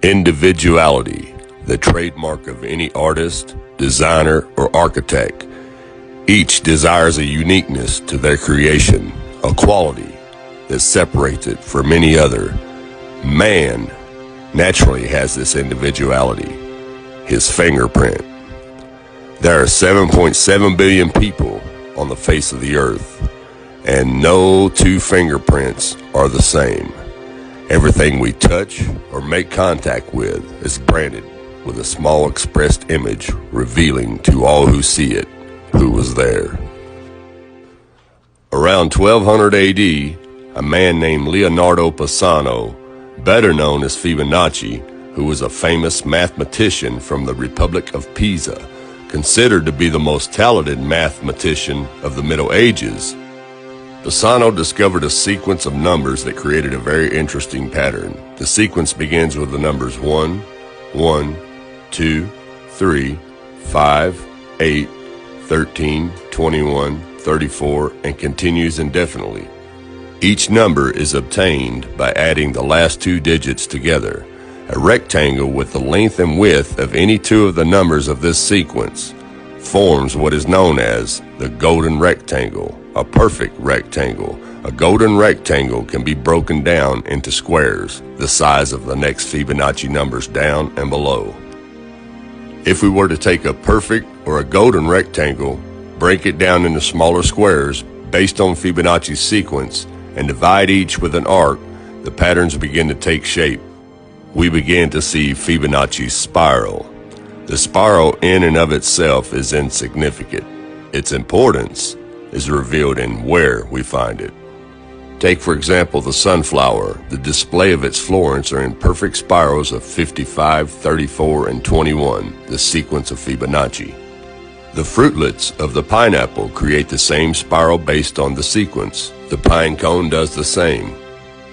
Individuality, the trademark of any artist, designer, or architect. Each desires a uniqueness to their creation, a quality that separates it from any other. Man naturally has this individuality, his fingerprint. There are 7.7 billion people on the face of the earth, and no two fingerprints are the same. Everything we touch or make contact with is branded with a small expressed image revealing to all who see it who was there. Around 1200 AD, a man named Leonardo Pisano, better known as Fibonacci, who was a famous mathematician from the Republic of Pisa, considered to be the most talented mathematician of the Middle Ages, Pisano discovered a sequence of numbers that created a very interesting pattern. The sequence begins with the numbers 1, 1, 2, 3, 5, 8, 13, 21, 34, and continues indefinitely. Each number is obtained by adding the last two digits together. A rectangle with the length and width of any two of the numbers of this sequence forms what is known as the golden rectangle, a perfect rectangle. A golden rectangle can be broken down into squares, the size of the next Fibonacci numbers down and below. If we were to take a perfect or a golden rectangle, break it down into smaller squares based on Fibonacci's sequence, and divide each with an arc, the patterns begin to take shape. We begin to see Fibonacci's spiral. The spiral in and of itself is insignificant. Its importance is revealed in where we find it. Take, for example, the sunflower. The display of its florets are in perfect spirals of 55, 34, and 21, the sequence of Fibonacci. The fruitlets of the pineapple create the same spiral based on the sequence. The pine cone does the same.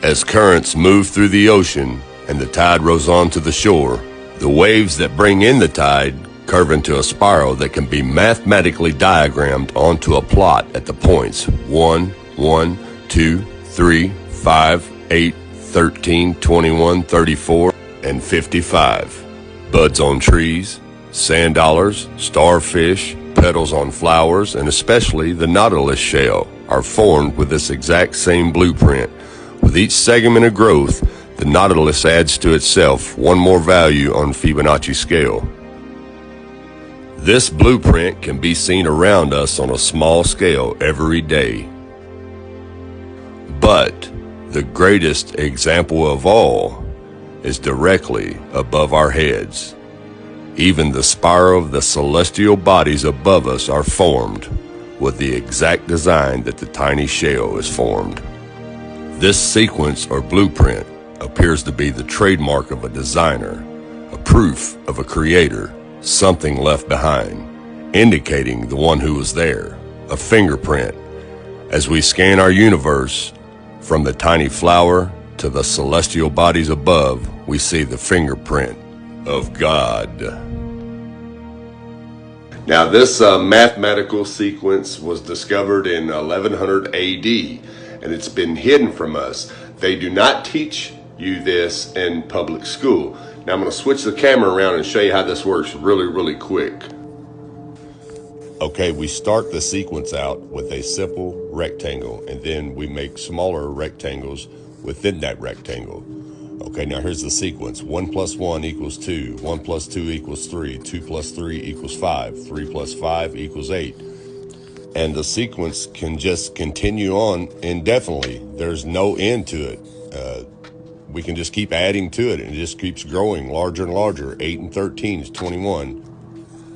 As currents move through the ocean and the tide rolls on to the shore, the waves that bring in the tide curve into a spiral that can be mathematically diagrammed onto a plot at the points 1, 1, 2, 3, 5, 8, 13, 21, 34, and 55. Buds on trees, sand dollars, starfish, petals on flowers, and especially the nautilus shell are formed with this exact same blueprint. With each segment of growth, the nautilus adds to itself one more value on Fibonacci scale. This blueprint can be seen around us on a small scale every day. But the greatest example of all is directly above our heads. Even the spiral of the celestial bodies above us are formed with the exact design that the tiny shell is formed. This sequence or blueprint appears to be the trademark of a designer, a proof of a creator, something left behind, indicating the one who was there, a fingerprint. As we scan our universe, from the tiny flower to the celestial bodies above, we see the fingerprint of God. Now, this mathematical sequence was discovered in 1100 AD, and it's been hidden from us. They do not teach you this in public school. Now I'm going to switch the camera around and show you how this works really quick. Okay, we start the sequence out with a simple rectangle, and then we make smaller rectangles within that rectangle. Okay, now here's the sequence. 1 plus 1 equals 2, 1 plus 2 equals 3, 2 plus 3 equals 5, 3 plus 5 equals 8. And the sequence can just continue on indefinitely. There's no end to it. We can just keep adding to it, and it just keeps growing larger and larger. 8 and 13 is 21.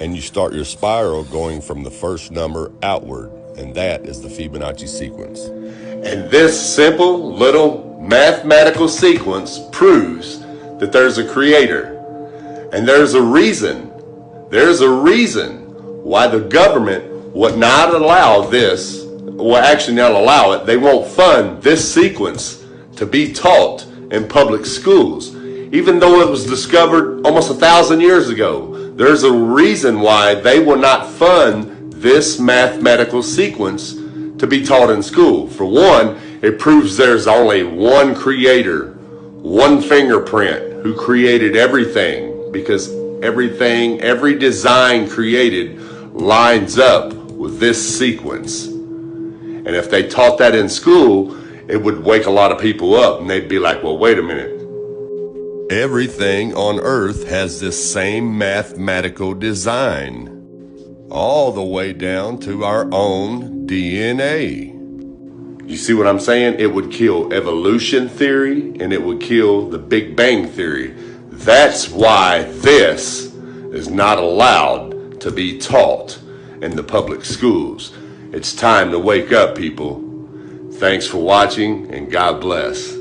And you start your spiral going from the first number outward, and that is the Fibonacci sequence. And this simple little mathematical sequence proves that there's a creator. And there's a reason why the government would not allow this, well, actually not allow it. They won't fund this sequence to be taught in public schools, even though it was discovered almost 1,000 years ago. There's a reason why they will not fund this mathematical sequence to be taught in school. For one, it proves there's only one creator, one fingerprint, who created everything, because everything, every design created lines up with this sequence. And if they taught that in school, it would wake a lot of people up, and they'd be like, well, wait a minute. Everything on Earth has this same mathematical design, all the way down to our own DNA. You see what I'm saying? It would kill evolution theory, and it would kill the Big Bang theory. That's why this is not allowed to be taught in the public schools. It's time to wake up, people. Thanks for watching, and God bless.